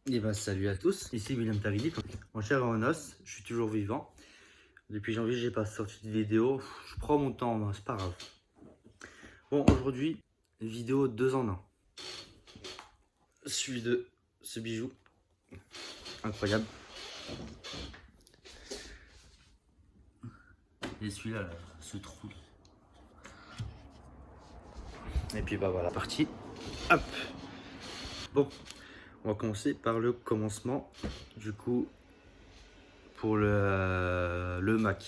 Et bah salut à tous, ici William Tavidi, mon cher en os, je suis toujours vivant. Depuis janvier, j'ai pas sorti de vidéo, je prends mon temps, ben, c'est pas grave. Bon, aujourd'hui, vidéo 2 en 1. Celui de ce bijou, incroyable. Et celui-là, ce trou. Et puis bah voilà, parti. Hop. Bon, on va commencer par le commencement. Du coup, pour le Mac.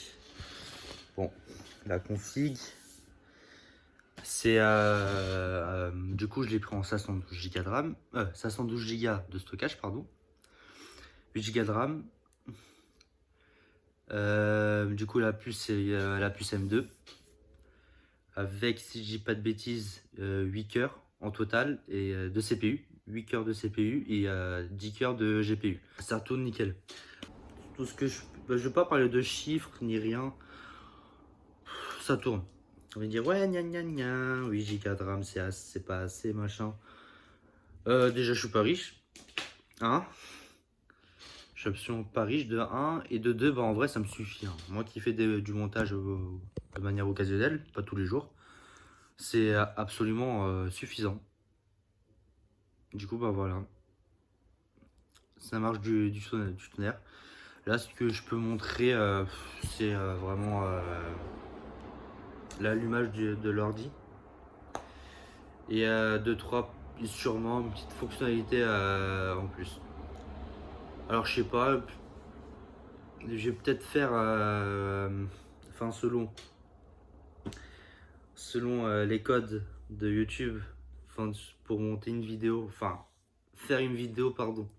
Bon, la config. C'est du coup je l'ai pris en 512 Go de RAM, 512 Go de stockage, pardon, 8 Go de RAM. Du coup la puce c'est la puce M2 avec, si je dis pas de bêtises, 8 cœurs en total et de CPU, 8 cœurs de CPU et 10 cœurs de GPU. Ça tourne nickel. Tout ce que je vais pas parler de chiffres ni rien, ça tourne. On va dire ouais gna gna gna, 8 Go de RAM c'est pas assez machin. Déjà je suis pas riche, hein. Je suis absolument pas riche de 1 et de 2, bah en vrai ça me suffit, hein. Moi qui fais du montage de manière occasionnelle, pas tous les jours, c'est absolument suffisant. Du coup bah voilà, ça marche du tonnerre. Là ce que je peux montrer, c'est vraiment l'allumage de l'ordi. Et 2-3, sûrement une petite fonctionnalité en plus. Alors je sais pas, je vais peut-être faire, enfin selon les codes de YouTube, enfin, pour monter une vidéo, enfin faire une vidéo, pardon,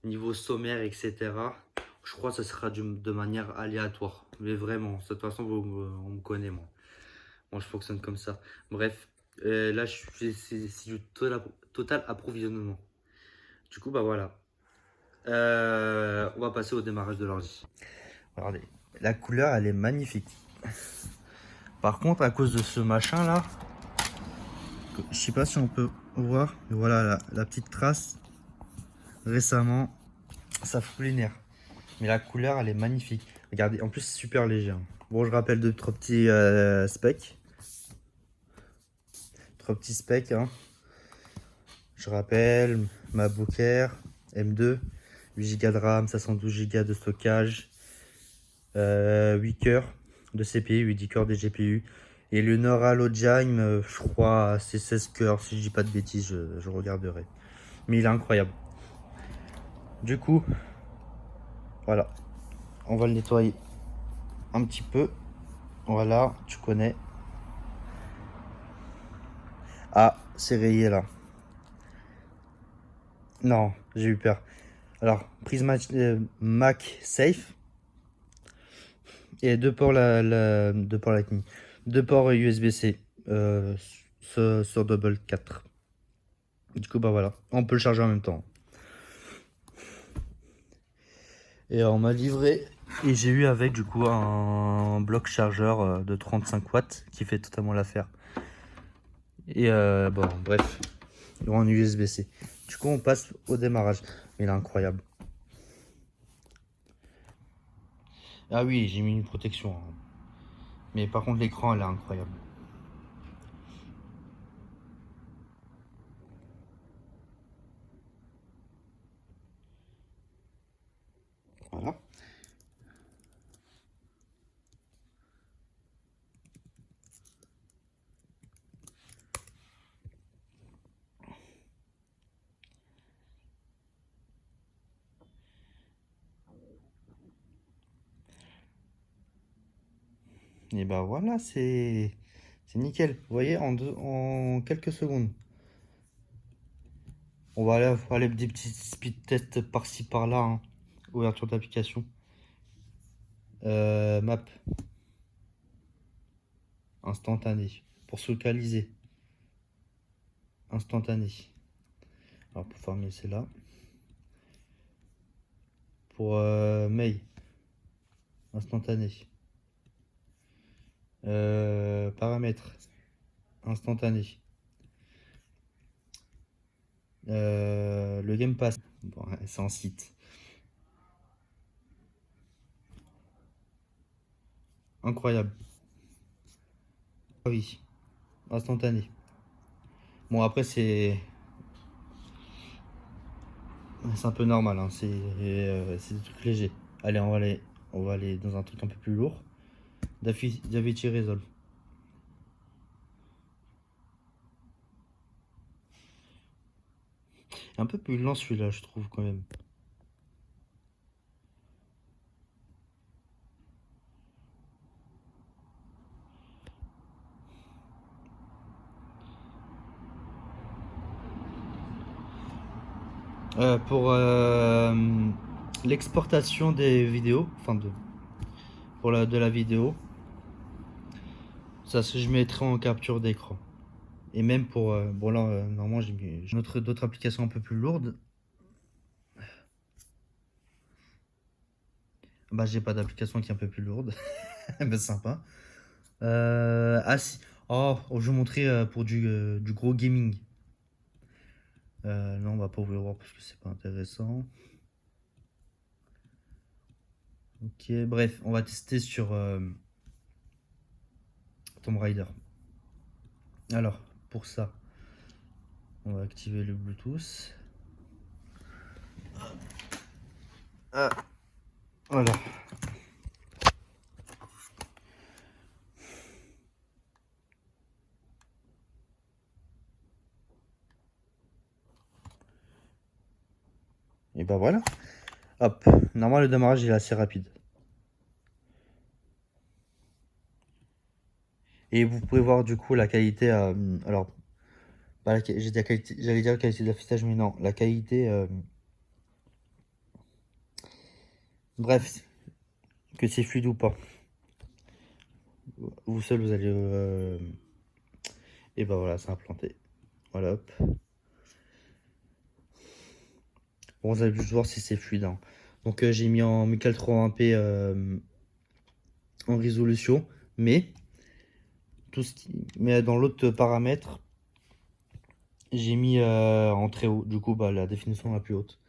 niveau sommaire, etc. Je crois que ça sera de manière aléatoire, mais vraiment, de toute façon, on me connaît, moi je fonctionne comme ça. Bref, là c'est du total approvisionnement. Du coup, bah voilà. On va passer au démarrage de l'ordi. Regardez, la couleur elle est magnifique. Par contre, à cause de ce machin là, je sais pas si on peut voir, mais voilà la petite trace. Récemment, ça fout les nerfs. Mais la couleur, elle est magnifique. Regardez, en plus, c'est super léger, hein. Bon, je rappelle deux, trois petits specs. Trois petits specs, hein. Je rappelle, MacBook Air M2, 8 Go de RAM, 512 Go de stockage, 8 cœurs de CPU, 8 cœurs de GPU. Et le Neuralogime, je crois, c'est 16 cœurs. Si je dis pas de bêtises, je regarderai. Mais il est incroyable. Du coup, voilà. On va le nettoyer un petit peu. Voilà, tu connais. Ah, c'est rayé là. Non, j'ai eu peur. Alors, prise Mac Safe. Et deux ports, deux ports Lightning. Deux ports USB-C. Sur Double 4. Du coup, bah voilà. On peut le charger en même temps. Et on m'a livré. Et j'ai eu avec du coup un bloc chargeur de 35 watts qui fait totalement l'affaire. Et bon, bref. En USB-C. Du coup, on passe au démarrage. Mais il est incroyable. Ah oui, j'ai mis une protection, hein. Mais par contre, l'écran, elle est incroyable. Voilà. Et bah voilà, c'est nickel. Vous voyez, en quelques secondes. On va aller des petits speed tests par-ci par-là, hein. Ouverture d'application. Map. Instantané. Pour se localiser. Instantané. Alors pour fermer, c'est là. Pour mail. Instantané. Paramètres. Instantané. Le le Game Pass. Bon, c'est en site. Incroyable. Ah oui, instantané. Bon, après, c'est un peu normal, hein. C'est des trucs légers. Allez, on va aller dans un truc un peu plus lourd. DaVinci Resolve. Un peu plus lent celui-là, je trouve quand même. Pour l'exportation des vidéos, enfin de la vidéo, ça je mettrai en capture d'écran. Et même pour bon là normalement j'ai mis d'autres applications un peu plus lourdes. Bah j'ai pas d'application qui est un peu plus lourde. Bah sympa. Ah si. Oh, je vais vous montrer pour du gros gaming. Non, on va pas vous le voir parce que c'est pas intéressant. Ok, bref, on va tester sur Tomb Raider. Alors, pour ça, on va activer le Bluetooth. Ah, voilà. Et bah voilà. Hop. Normalement, le démarrage il est assez rapide. Et vous pouvez voir du coup la qualité. Alors, j'ai dit la qualité, j'allais dire la qualité d'affichage, mais non, la qualité. Bref, que c'est fluide ou pas. Vous seul, vous allez. Et bah voilà, c'est implanté. Voilà, hop. Bon, vous allez juste voir si c'est fluide, hein. Donc, j'ai mis en 1080p en résolution, mais mais dans l'autre paramètre, j'ai mis en très haut. Du coup, bah, la définition la plus haute.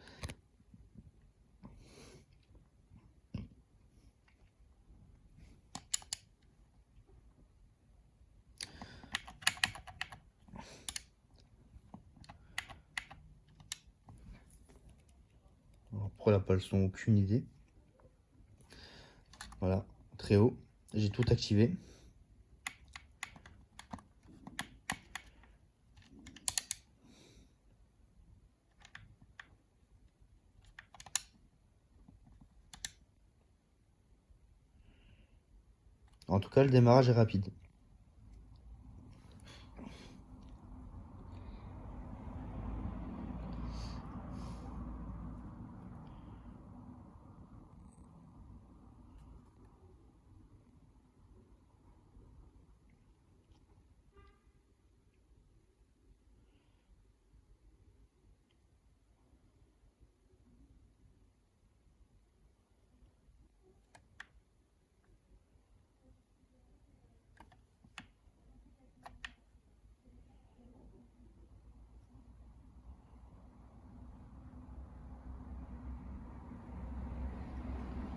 Pourquoi elle n'a pas le son, aucune idée. Voilà, très haut. J'ai tout activé. En tout cas, le démarrage est rapide.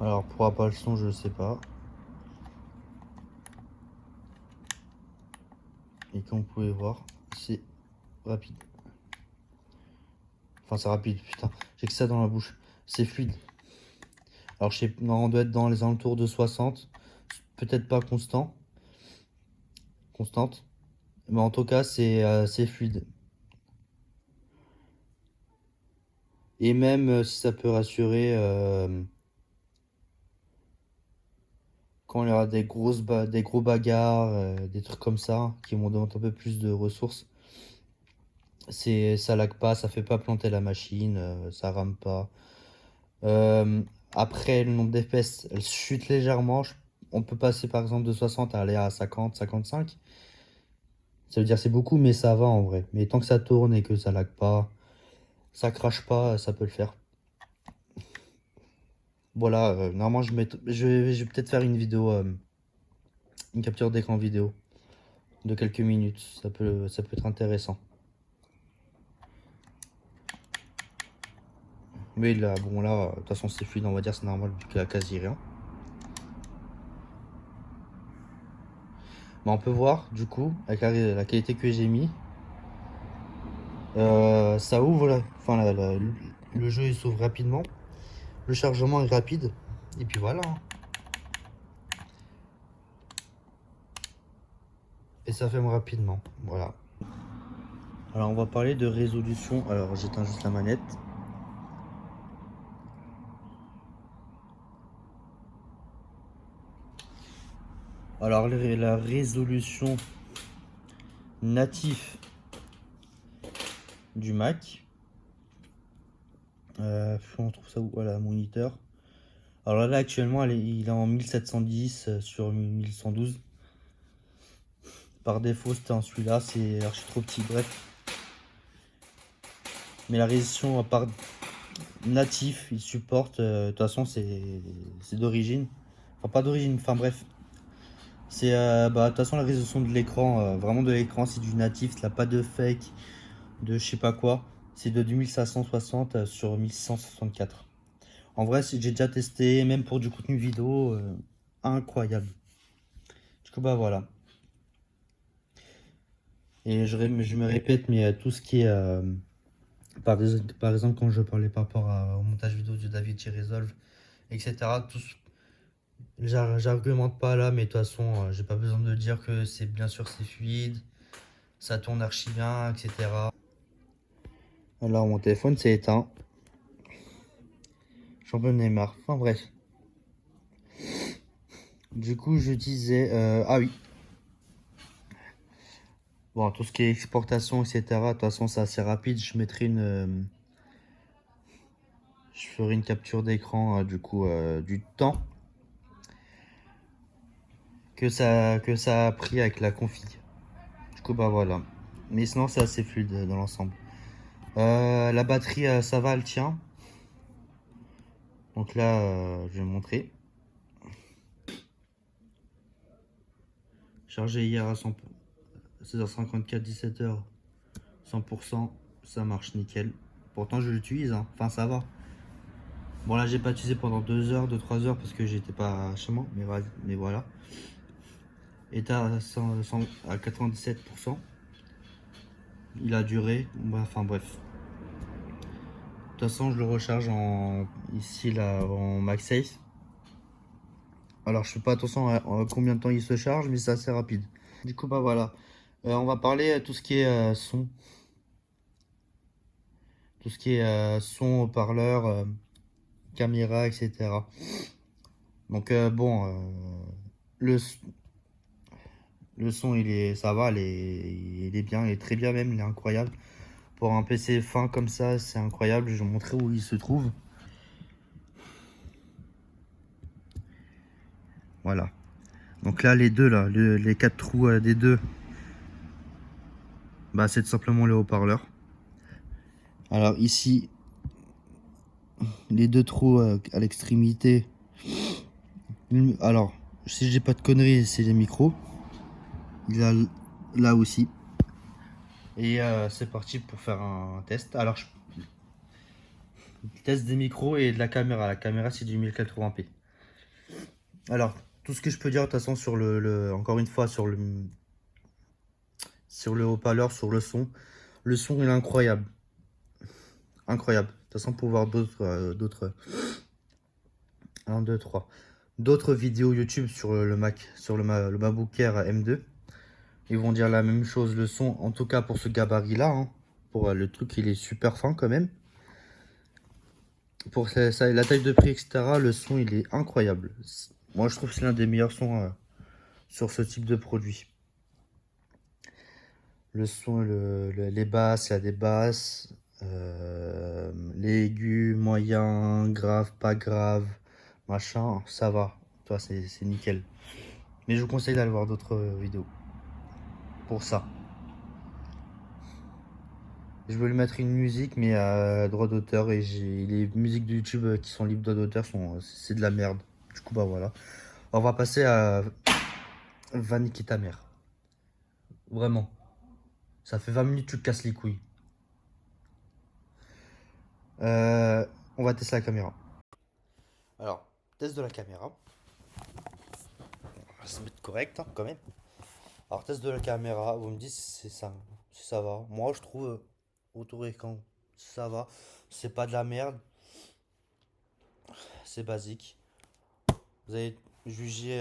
Alors, pourquoi pas le son, je ne sais pas. Et comme vous pouvez voir, c'est rapide. Enfin, c'est rapide, putain. J'ai que ça dans la bouche. C'est fluide. Alors, je sais, non, on doit être dans les alentours de 60. Peut-être pas constante. Mais en tout cas, c'est fluide. Et même si ça peut rassurer quand il y aura des gros bagarres, des trucs comme ça, qui vont demander un peu plus de ressources. Ça lag pas, ça fait pas planter la machine, ça rame pas. Après, le nombre d'FPS, elle chute légèrement. On peut passer par exemple de 60 à aller à 50, 55. Ça veut dire c'est beaucoup, mais ça va en vrai. Mais tant que ça tourne et que ça lag pas, ça crache pas, ça peut le faire. Voilà, normalement je vais peut-être faire une vidéo, une capture d'écran vidéo de quelques minutes. Ça peut être intéressant. Mais là, bon là, de toute façon c'est fluide, on va dire, c'est normal vu qu'il y a quasi rien. Mais on peut voir du coup, avec la qualité que j'ai mis, ça ouvre, enfin le jeu il s'ouvre rapidement, le chargement est rapide, et puis voilà. Et ça ferme rapidement, voilà. Alors on va parler de résolution, alors j'éteins juste la manette. Alors la résolution native du Mac, on trouve ça où? Voilà, moniteur. Alors là actuellement il est en 1710 sur 1112. Par défaut c'était en celui-là, c'est archi trop petit, bref. Mais la résolution à part natif, il supporte, de toute façon c'est d'origine. Enfin pas d'origine, enfin bref. C'est de toute façon la résolution de l'écran, vraiment de l'écran, c'est du natif, il n'y a pas de fake, de je sais pas quoi. C'est de 2560 sur 1164. En vrai, j'ai déjà testé, même pour du contenu vidéo, incroyable. Du coup, bah voilà. Et je me répète, mais tout ce qui est, par exemple, quand je parlais par rapport au montage vidéo de DaVinci Resolve, etc., j'argumente pas là, mais de toute façon, j'ai pas besoin de dire que c'est bien sûr c'est fluide, ça tourne archi bien, etc. Alors, mon téléphone s'est éteint. J'en peux Neymar. Enfin bref. Du coup, je disais, ah oui. Bon, tout ce qui est exportation, etc. De toute façon, c'est assez rapide. Je mettrai je ferai une capture d'écran, du coup, du temps que ça a pris avec la config. Du coup, bah voilà. Mais sinon, c'est assez fluide dans l'ensemble. La batterie, ça va, elle tient. Donc là, je vais montrer. Chargé hier à 100, 16h54, 17h, 100%. Ça marche nickel. Pourtant, je l'utilise, hein. Enfin, ça va. Bon, là, j'ai pas utilisé pendant 2 heures, 2-3 heures parce que j'étais pas chez moi, mais voilà. État à 97%. Il a duré. Enfin, bref. De toute façon, je le recharge ici, là, en MagSafe. Alors, je fais pas attention à combien de temps il se charge, mais c'est assez rapide. Du coup, bah voilà. On va parler tout ce qui est son. Tout ce qui est son, haut-parleur, caméra, etc. Donc, bon, le, le son, ça va, il est bien, il est très bien même, il est incroyable. Pour un PC fin comme ça, c'est incroyable. Je vais vous montrer où il se trouve. Voilà. Donc là, les deux, là, les quatre trous des deux, bah, c'est tout simplement le haut-parleur. Alors ici, les deux trous à l'extrémité. Alors, si j'ai pas de conneries, c'est les micros. Il a là aussi. Et c'est parti pour faire un test. Alors, je teste des micros et de la caméra. La caméra, c'est du 1080p. Alors, tout ce que je peux dire, de toute façon, sur encore une fois, sur le haut-parleur, sur le son. Le son, il est incroyable. Incroyable. De toute façon, pour voir d'autres 1, 2, 3. D'autres vidéos YouTube sur le Mac, sur le MacBook Air M2. Ils vont dire la même chose. Le son, en tout cas pour ce gabarit-là, hein, pour le truc, il est super fin quand même. Pour la taille de prix, etc., le son, il est incroyable. Moi, je trouve que c'est l'un des meilleurs sons sur ce type de produit. Le son, les basses, il y a des basses, les aigus, moyens, grave, pas grave, machin, ça va. Toi, c'est nickel. Mais je vous conseille d'aller voir d'autres vidéos pour ça. Je veux lui mettre une musique, mais à droit d'auteur, et les musiques de YouTube qui sont libres de droit d'auteur, c'est de la merde. Du coup, bah voilà. On va passer à Va niquer ta mère. Vraiment. Ça fait 20 minutes que tu te casses les couilles. On va tester la caméra. Alors, test de la caméra. On va se mettre correct hein, quand même. Alors, test de la caméra, vous me dites si ça va. Moi, je trouve autour écran, ça va. C'est pas de la merde, c'est basique. Vous allez juger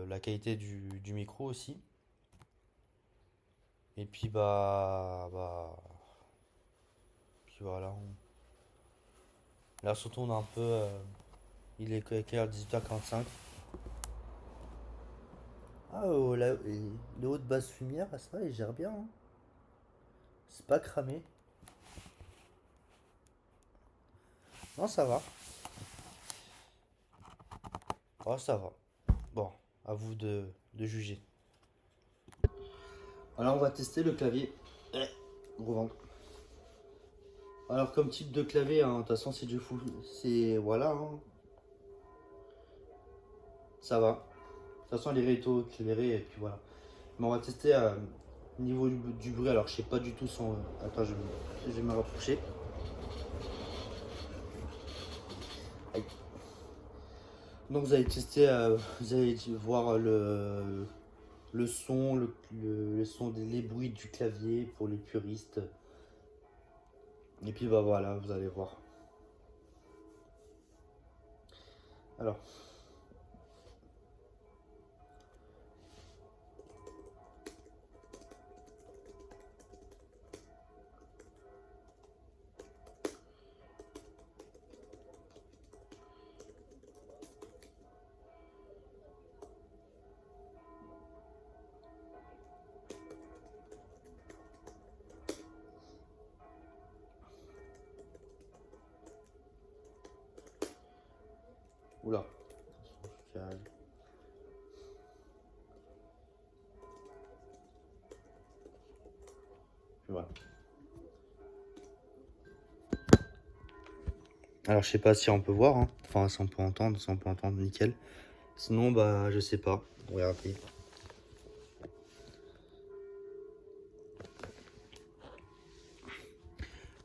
la qualité du micro aussi. Et puis, puis voilà. Là, surtout, on a un peu. Il est quelle heure 18h45. Ah, oh, le haut de basse lumière, ça, il gère bien. Hein. C'est pas cramé. Non, ça va. Oh, ça va. Bon, à vous de juger. Alors, on va tester le clavier. Gros ventre. Alors, comme type de clavier, hein, de toute façon, c'est du full. C'est. Voilà. Hein. Ça va. De toute façon, les rétos éclairés, et puis voilà. Mais on va tester au niveau du bruit. Alors, je sais pas du tout son. Attends, je vais me rapprocher. Aïe. Donc, vous allez tester, vous allez voir le son, le son les bruits du clavier pour les puristes. Et puis, bah voilà, vous allez voir. Alors. Oula. Voilà. Alors je sais pas si on peut voir, hein. Enfin si on peut entendre, nickel. Sinon bah je sais pas. Regardez.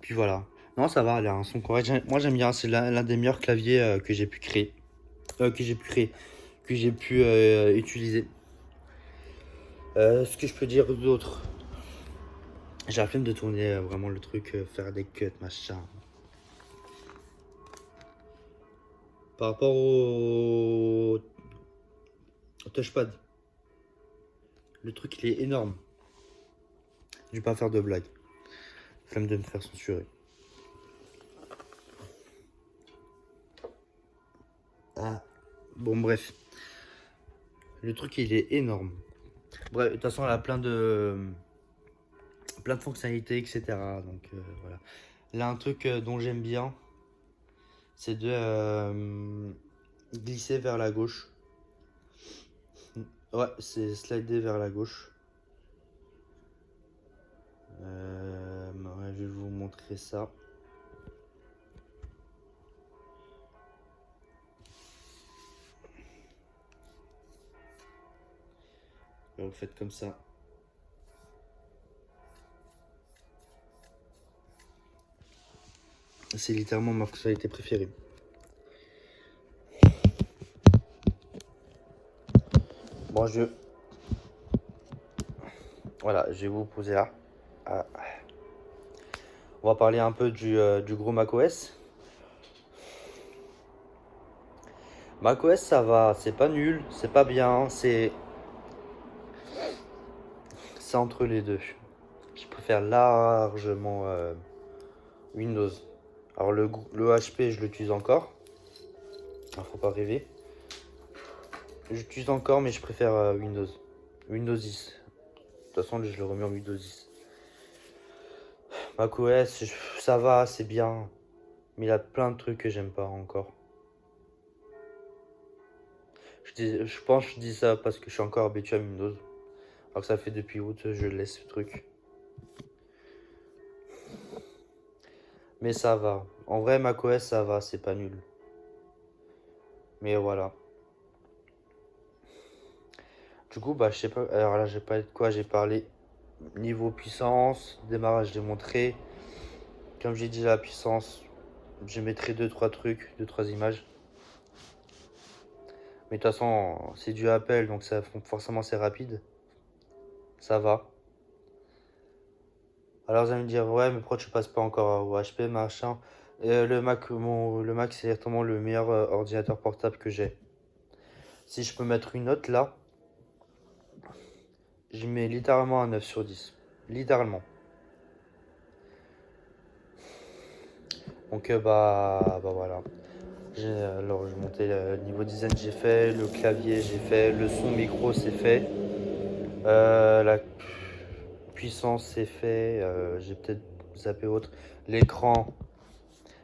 Puis voilà. Non ça va, elle a un son correct. Moi j'aime bien, c'est l'un des meilleurs claviers que j'ai pu créer. Que j'ai pu utiliser. Ce que je peux dire d'autre. J'ai la flemme de tourner vraiment le truc, faire des cuts, machin. Par rapport au touchpad, le truc il est énorme. Je vais pas faire de blague. Flemme de me faire censurer. Ah. Bon bref. Le truc il est énorme. Bref, de toute façon elle a plein de fonctionnalités, etc. Donc voilà. Là un truc dont j'aime bien, c'est de glisser vers la gauche. Ouais, c'est slider vers la gauche. Ouais, je vais vous montrer ça. Vous faites comme ça. C'est littéralement ma fonctionnalité préférée. Bon, voilà, je vais vous poser là. Ah. On va parler un peu du gros macOS. macOS, ça va, c'est pas nul, c'est pas bien, c'est entre les deux. Je préfère largement Windows. Alors le HP, je l'utilise encore. Alors, faut pas rêver. J'utilise encore, mais je préfère Windows. Windows 10. De toute façon, je le remets en Windows 10. macOS, ça va, c'est bien. Mais il y a plein de trucs que j'aime pas encore. Je pense que je dis ça parce que je suis encore habitué à Windows. Alors que ça fait depuis août, je laisse ce truc. Mais ça va. En vrai, macOS, ça va, c'est pas nul. Mais voilà. Du coup, bah, je sais pas. Alors là, j'ai parlé de quoi? J'ai parlé niveau puissance, démarrage démontré. Comme j'ai dit, la puissance, Je mettrai deux trois trucs, deux trois images. Mais de toute façon, c'est du Apple, donc ça forcément c'est rapide. Ça va. Alors vous allez me dire, ouais, mais pourquoi tu passes pas encore au HP, machin. Le Mac, c'est exactement le meilleur ordinateur portable que j'ai. Si je peux mettre une note là, je mets littéralement un 9 sur 10. Littéralement. Donc bah voilà. Alors je montais le niveau design, j'ai fait, le clavier j'ai fait, le son micro c'est fait, la puissance c'est fait, j'ai peut-être zappé autre. L'écran,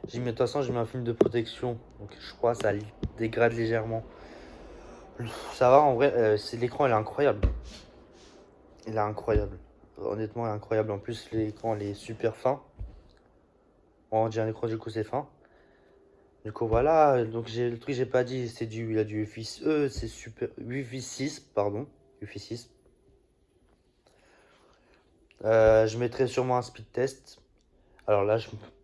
j'ai mis de toute façon j'ai mis un film de protection, donc je crois que ça dégrade légèrement. Ça va en vrai, c'est l'écran il est incroyable. Il est incroyable. Honnêtement il est incroyable. En plus l'écran il est super fin. On dirait un écran du coup c'est fin. Du coup voilà, donc j'ai le truc que j'ai pas dit, il a du Wi-Fi, c'est super Wi-Fi 6, pardon, Wi-Fi 6. Je mettrai sûrement un speed test. Alors là,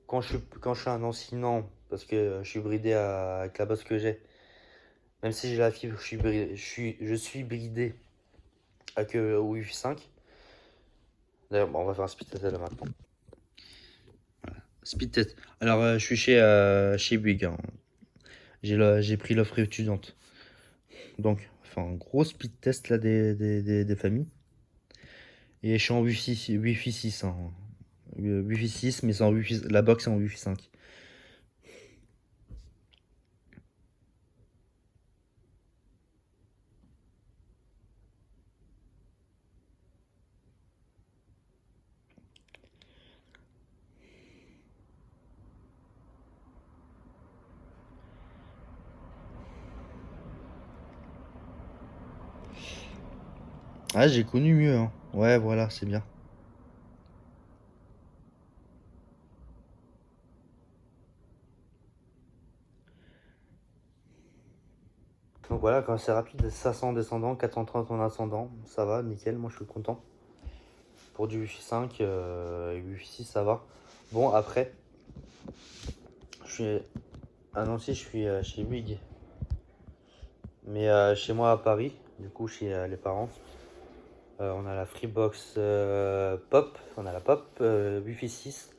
quand je suis un ancien, parce que je suis bridé avec la base que j'ai, même si j'ai la fibre, je suis bridé avec Wi-Fi 5. D'ailleurs, bon, on va faire un speed test là maintenant. Voilà. Speed test. Alors, je suis chez Bouygues, hein. J'ai pris l'offre étudiante. Donc, enfin, un gros speed test là des familles. Et je suis en Wi-Fi 6. Hein. Wi-Fi 6, mais c'est en Wi-Fi, la box est en Wi-Fi 5. Ah, j'ai connu mieux, hein. Ouais, voilà, c'est bien. Donc voilà, quand c'est rapide, 500 en descendant, 430 en ascendant, ça va, nickel, moi je suis content. Pour du Wi-Fi 5 et Wi-Fi 6, ça va. Bon, après, je suis à Nancy, je suis chez Bouygues. Mais chez moi à Paris, du coup, chez les parents, on a la Freebox Pop, on a la Pop Wi-Fi 6.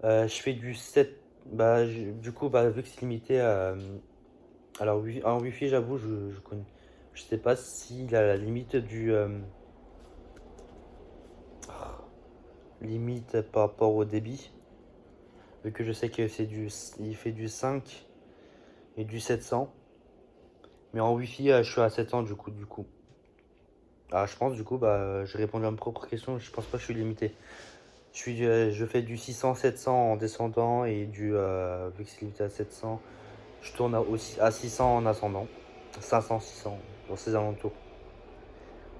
Je fais du 7, du coup, vu que c'est limité à. Alors, en Wi-Fi, j'avoue, je connais. Je sais pas s'il a la limite du. Limite par rapport au débit. Vu que je sais que il fait du 5 et du 700. Mais en Wi-Fi, je suis à 700 du coup. Ah, je pense, du coup, j'ai répondu à ma propre question. Je pense pas que je suis limité. Je fais du 600-700 en descendant et vu que c'est limité à 700, je tourne aussi à 600 en ascendant. 500-600 dans ces alentours.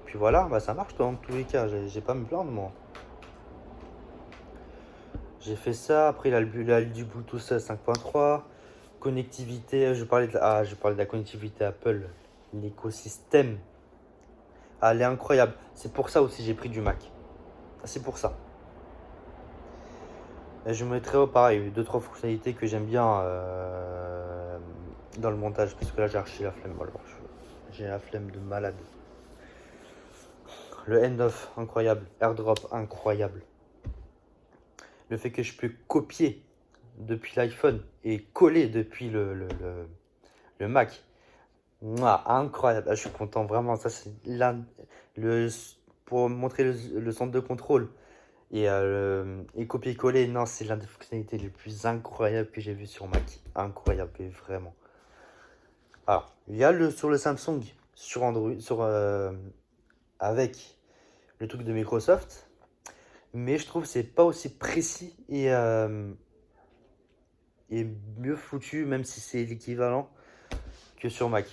Puis voilà, ça marche dans tous les cas. J'ai pas à me plaindre, moi. J'ai fait ça. Après, il a du Bluetooth 5.3. Connectivité, je parlais de la connectivité Apple. L'écosystème. Ah, elle est incroyable. C'est pour ça aussi j'ai pris du Mac. C'est pour ça. Et je mettrai pareil, deux trois fonctionnalités que j'aime bien dans le montage. Parce que là j'ai archi la flemme. Alors, j'ai la flemme de malade. Le end-off, incroyable. AirDrop, incroyable. Le fait que je peux copier depuis l'iPhone et coller depuis le Mac. Mouah, incroyable. Ah, je suis content, vraiment. Ça, c'est le, pour montrer le centre de contrôle et copier-coller. Non, c'est l'une des fonctionnalités les plus incroyables que j'ai vues sur Mac. Incroyable, vraiment. Alors, il y a sur le Samsung, sur Android, avec le truc de Microsoft. Mais je trouve que c'est pas aussi précis et mieux foutu, même si c'est l'équivalent, que sur Mac.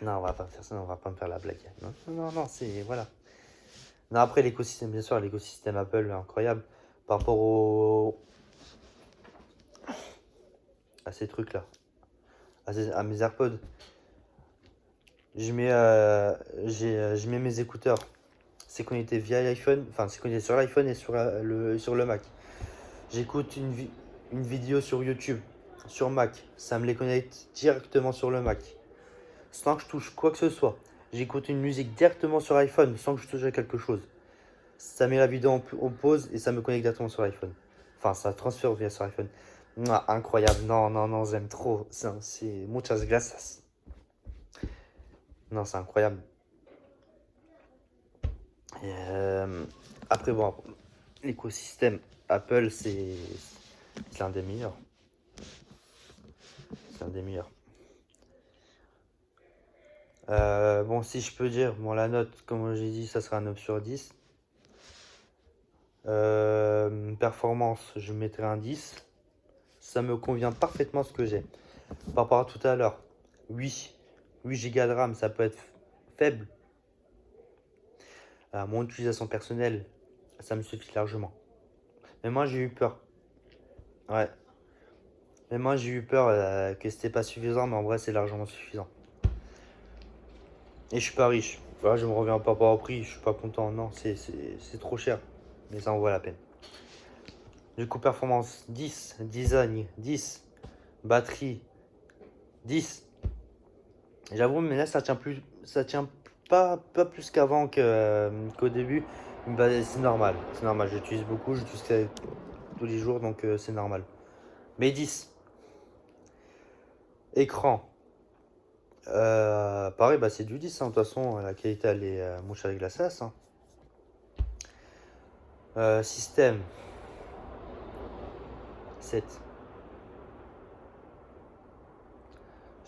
Non, on va pas faire ça, on va pas me faire la blague. Non, c'est. Voilà. Non, après, l'écosystème, bien sûr, l'écosystème Apple, incroyable. Par rapport à ces trucs-là, à mes AirPods, je mets, je mets mes écouteurs. C'est connecté via l'iPhone, enfin, c'est connecté sur l'iPhone et sur le Mac. J'écoute une vidéo sur YouTube, sur Mac, ça me les connecte directement sur le Mac. Sans que je touche quoi que ce soit. J'écoute une musique directement sur iPhone sans que je touche à quelque chose. Ça met la vidéo en pause et ça me connecte directement sur iPhone. Enfin, ça transfère via sur iPhone. Ah, incroyable. Non, non, non, j'aime trop. C'est muchas gracias. Non, c'est incroyable. Et, après, bon, l'écosystème Apple, c'est l'un des meilleurs. C'est l'un des meilleurs. Bon, si je peux dire, bon, la note, comme j'ai dit, ça sera un 9 sur 10. Performance, je mettrai un 10. Ça me convient parfaitement ce que j'ai. Par rapport à tout à l'heure, oui, 8 Go de RAM, ça peut être faible. À mon utilisation personnelle, ça me suffit largement. Mais moi, j'ai eu peur. Ouais. Mais moi, j'ai eu peur que c'était pas suffisant, mais en vrai, c'est largement suffisant. Et je suis pas riche. Voilà, je me reviens pas par au prix, je suis pas content. Non, c'est trop cher. Mais ça en vaut la peine. Du coup, performance 10, design 10, batterie 10. J'avoue, mais là, ça tient pas plus qu'avant qu'au début. Bah, c'est normal, j'utilise beaucoup, j'utilise ça tous les jours, donc c'est normal. Mais 10. Écran. Pareil, bah, c'est du 10, hein. De toute façon, la qualité, elle est mouche avec la glaçasse, hein. Système. 7.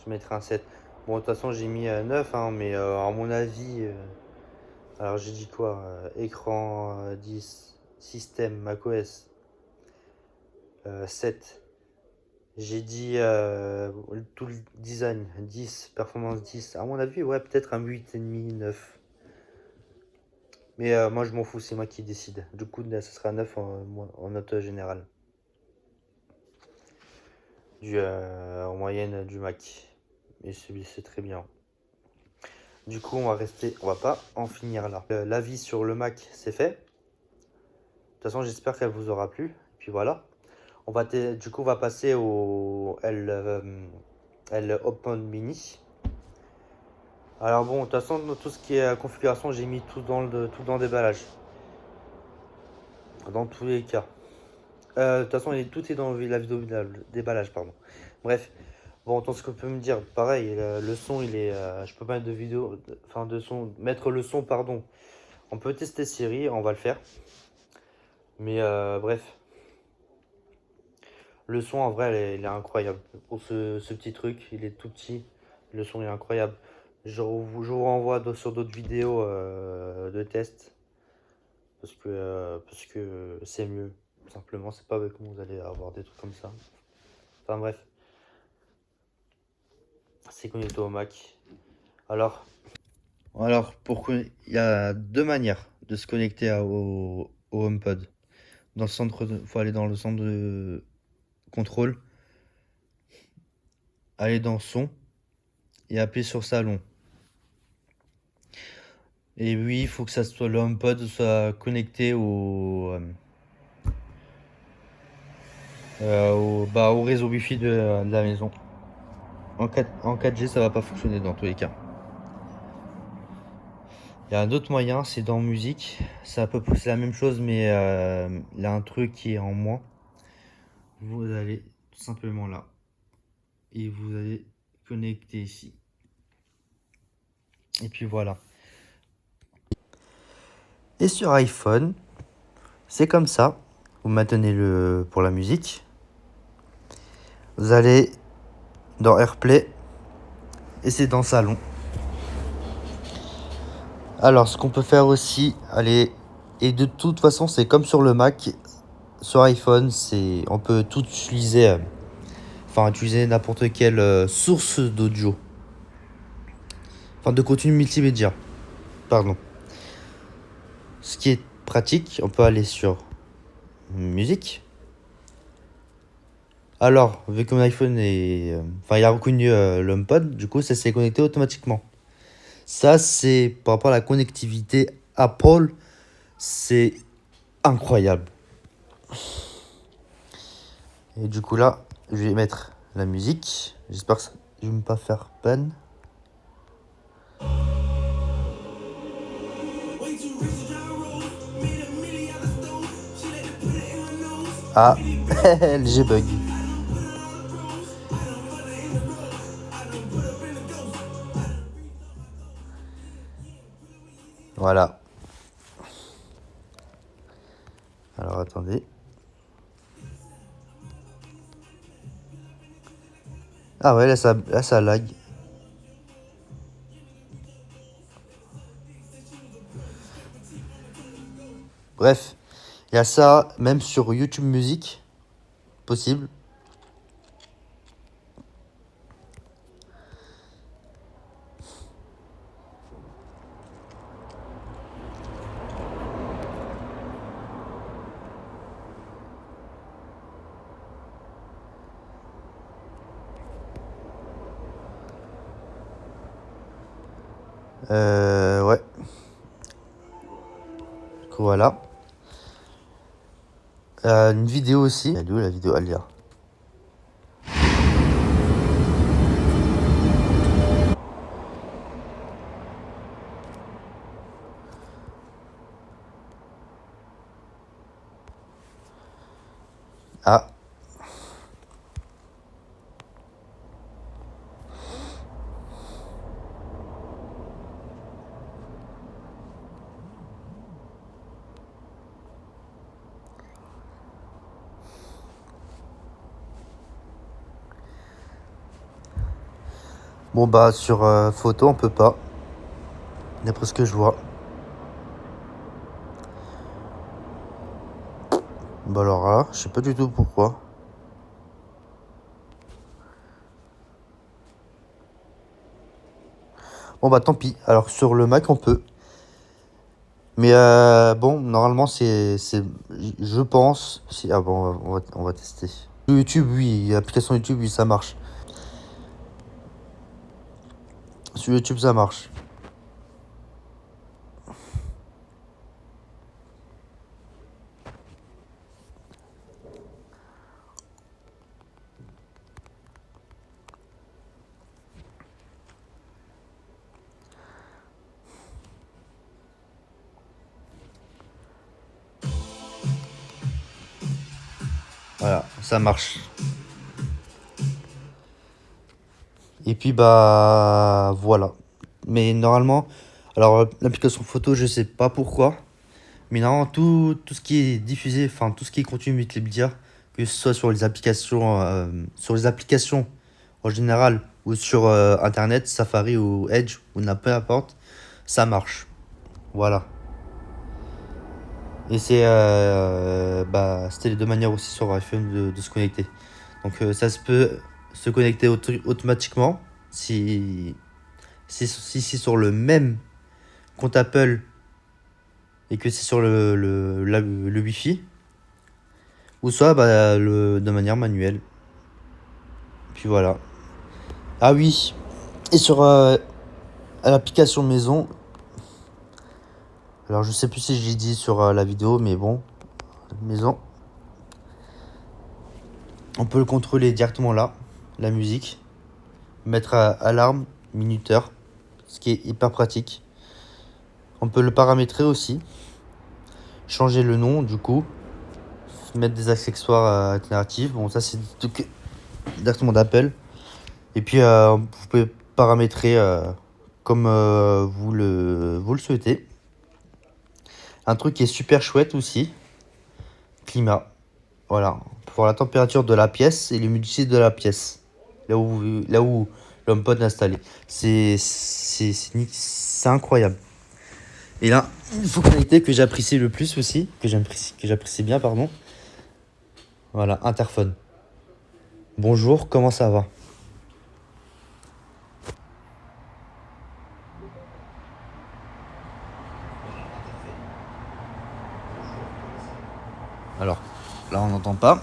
Je mettrai un 7. Bon, de toute façon, j'ai mis 9, hein, mais à mon avis... alors, j'ai dit quoi? Écran 10, système macOS 7. J'ai dit tout le design 10, performance 10. À mon avis, ouais, peut-être un 8,5, 9. Mais moi, je m'en fous, c'est moi qui décide. Du coup, ce sera 9 en note générale. En moyenne du Mac. Et c'est très bien. Du coup, on va pas en finir là. L'avis sur le Mac, c'est fait. De toute façon, j'espère qu'elle vous aura plu. Et puis voilà. Du coup, on va passer au L Open Mini. Alors bon, de toute façon, tout ce qui est configuration, j'ai mis tout dans le déballage. Dans tous les cas. De toute façon, tout est dans la vidéo déballage, pardon. Bref. Bon, tant ce que peut me dire, pareil, le son, il est... je peux pas mettre de vidéo, de son, mettre le son, pardon. On peut tester Siri, on va le faire. Mais bref. Le son, en vrai, il est incroyable. Pour ce petit truc, il est tout petit. Le son est incroyable. Je vous renvoie sur d'autres vidéos de test. Parce que c'est mieux. Tout simplement, c'est pas avec moi vous allez avoir des trucs comme ça. Enfin bref. C'est connecté au Mac. Alors, il y a deux manières de se connecter au HomePod. Faut aller dans le centre de contrôle, aller dans son et appuyer sur salon. Et oui, il faut que le HomePod soit connecté au réseau Wi-Fi de la maison. En 4G, ça va pas fonctionner dans tous les cas. Il y a un autre moyen, c'est dans musique. C'est la même chose, mais il y a un truc qui est en moins. Vous allez tout simplement là. Et vous allez connecter ici. Et puis voilà. Et sur iPhone, c'est comme ça. Vous maintenez pour la musique. Vous allez dans AirPlay. Et c'est dans Salon. Alors, ce qu'on peut faire aussi, allez, et de toute façon, c'est comme sur le Mac, sur iPhone, on peut tout utiliser, utiliser n'importe quelle source d'audio, de contenu multimédia, pardon. Ce qui est pratique, on peut aller sur musique. Alors, vu que mon iPhone il a reconnu l'HomePod, du coup, ça s'est connecté automatiquement. Ça, c'est par rapport à la connectivité Apple, c'est incroyable. Et du coup là, je vais mettre la musique. J'espère que je vais pas faire peine. Ah, j'ai bug. Voilà. Alors attendez. Ah ouais, là ça lag. Bref, il y a ça même sur YouTube Music, possible. Ouais. Du coup, voilà. Une vidéo aussi. Elle est où la vidéo Alia? Ah. Bon bah sur photo on peut pas. D'après ce que je vois. Bah alors là, je sais pas du tout pourquoi. Bon bah tant pis. Alors sur le Mac on peut. Mais bon, normalement je pense. Ah bon, on va tester. YouTube, oui, l'application YouTube, oui, ça marche. Sur YouTube, ça marche. Voilà, ça marche. Et puis bah voilà. Mais normalement, alors l'application photo, je sais pas pourquoi. Mais normalement, tout ce qui est diffusé, enfin tout ce qui est contenu multimédia, que ce soit sur les applications en général ou sur Internet, Safari ou Edge ou peu importe, ça marche. Voilà. Et c'était les deux manières aussi sur iPhone de se connecter. Donc ça se peut se connecter automatiquement si c'est sur le même compte Apple et que c'est sur le Wi-Fi. Ou soit de manière manuelle. Puis voilà. Ah oui. Et sur l'application maison. Alors je sais plus si j'ai dit sur la vidéo, mais bon. Maison. On peut le contrôler directement là. La musique. Mettre alarme, minuteur. Ce qui est hyper pratique. On peut le paramétrer aussi. Changer le nom du coup. Mettre des accessoires alternatifs. Bon ça c'est directement d'Apple. Et puis vous pouvez paramétrer comme vous le souhaitez. Un truc qui est super chouette aussi, climat. Voilà, pour voir la température de la pièce et l'humidité de la pièce. Là où l'HomePod est installé. C'est incroyable. Et là, une fonctionnalité que j'apprécie le plus aussi, que j'apprécie bien, pardon. Voilà, interphone. Bonjour, comment ça va? Alors, là on n'entend pas.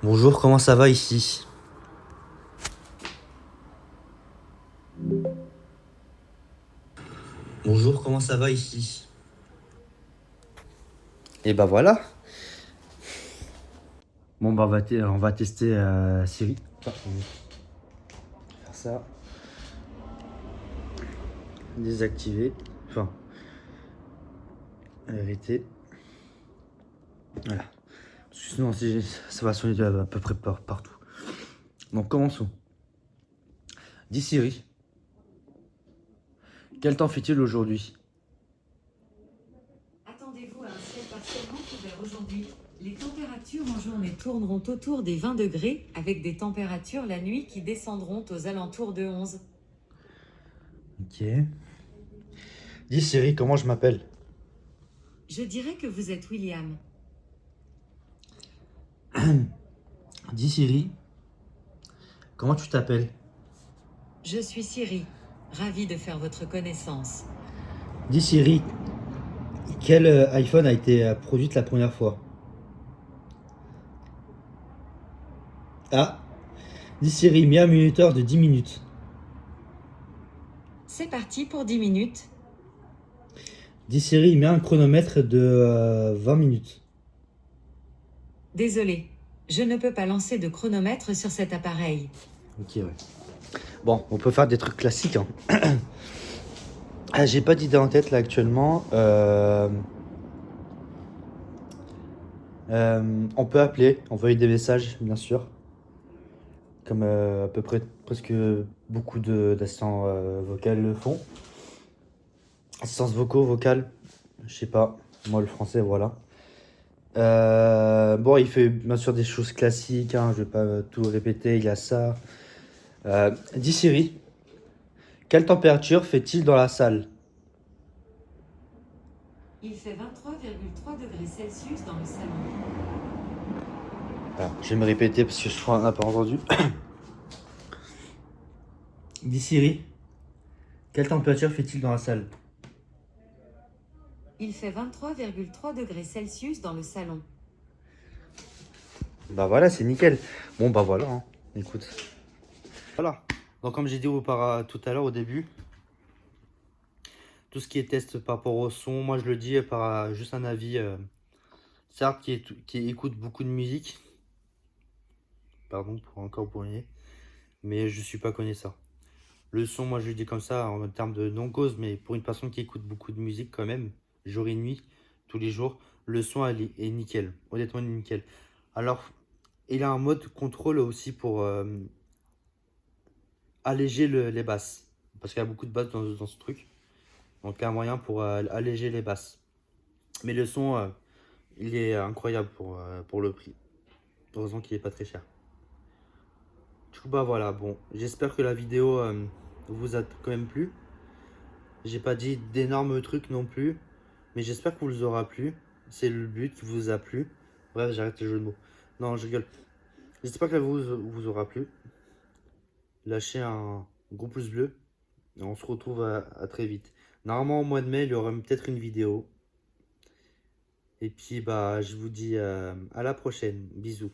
Bonjour, comment ça va ici? Bonjour, comment ça va ici? Et bah voilà. Bon bah on va tester Siri. Faire ça. Désactiver. Enfin. Arrêter. Voilà. Sinon ça va sonner à peu près partout. Donc commençons. Dis Siri. Quel temps fait-il aujourd'hui? Attendez-vous à un ciel partiellement couvert aujourd'hui. Les températures en journée tourneront autour des 20 degrés, avec des températures la nuit qui descendront aux alentours de 11. Ok. Dis Siri, comment je m'appelle? Je dirais que vous êtes William. Dis Siri, comment tu t'appelles? Je suis Siri. Ravie de faire votre connaissance. Dis Siri, quel iPhone a été produite la première fois? Ah, dis Siri, mets un minuteur de 10 minutes. C'est parti pour 10 minutes. Dis Siri, mets un chronomètre de 20 minutes. Désolé, je ne peux pas lancer de chronomètre sur cet appareil. Ok, ouais. Bon, on peut faire des trucs classiques, hein. Ah, j'ai pas d'idée en tête là actuellement. On peut appeler, envoyer des messages, bien sûr. Comme à peu près presque beaucoup d'assistants vocaux le font. Assistance vocaux, vocale, je sais pas. Moi, le français, voilà. Bon, il fait bien sûr des choses classiques, hein, je vais pas tout répéter. Il y a ça. Dis Siri, quelle température fait-il dans la salle? Il fait 23,3 degrés Celsius dans le salon. Alors, je vais me répéter parce que je crois qu'on n'a pas entendu. Dis Siri, quelle température fait-il dans la salle? Il fait 23,3 degrés Celsius dans le salon. Bah voilà, c'est nickel. Bon, bah voilà, hein. Écoute. Voilà. Donc, comme j'ai dit tout à l'heure au début, tout ce qui est test par rapport au son, moi je le dis par juste un avis. Certes, qui écoute beaucoup de musique. Pardon pour encore brûler. Mais je suis pas connaisseur. Le son, moi je le dis comme ça en termes de non-cause, mais pour une personne qui écoute beaucoup de musique quand même, jour et nuit, tous les jours, le son est nickel. Honnêtement, il est nickel. Alors, il a un mode contrôle aussi pour alléger les basses. Parce qu'il y a beaucoup de basses dans ce truc. Donc, il y a un moyen pour alléger les basses. Mais le son, il est incroyable pour le prix. Heureusement qu'il est pas très cher. Du coup, bah voilà, bon, j'espère que la vidéo vous a quand même plu. J'ai pas dit d'énormes trucs non plus, mais j'espère que vous aura plu. C'est le but qui vous a plu. Bref, j'arrête le jeu de mots. Non, je rigole. J'espère que vous aura plu. Lâchez un gros pouce bleu et on se retrouve à très vite. Normalement, au mois de mai, il y aura peut-être une vidéo. Et puis, bah, je vous dis à la prochaine. Bisous.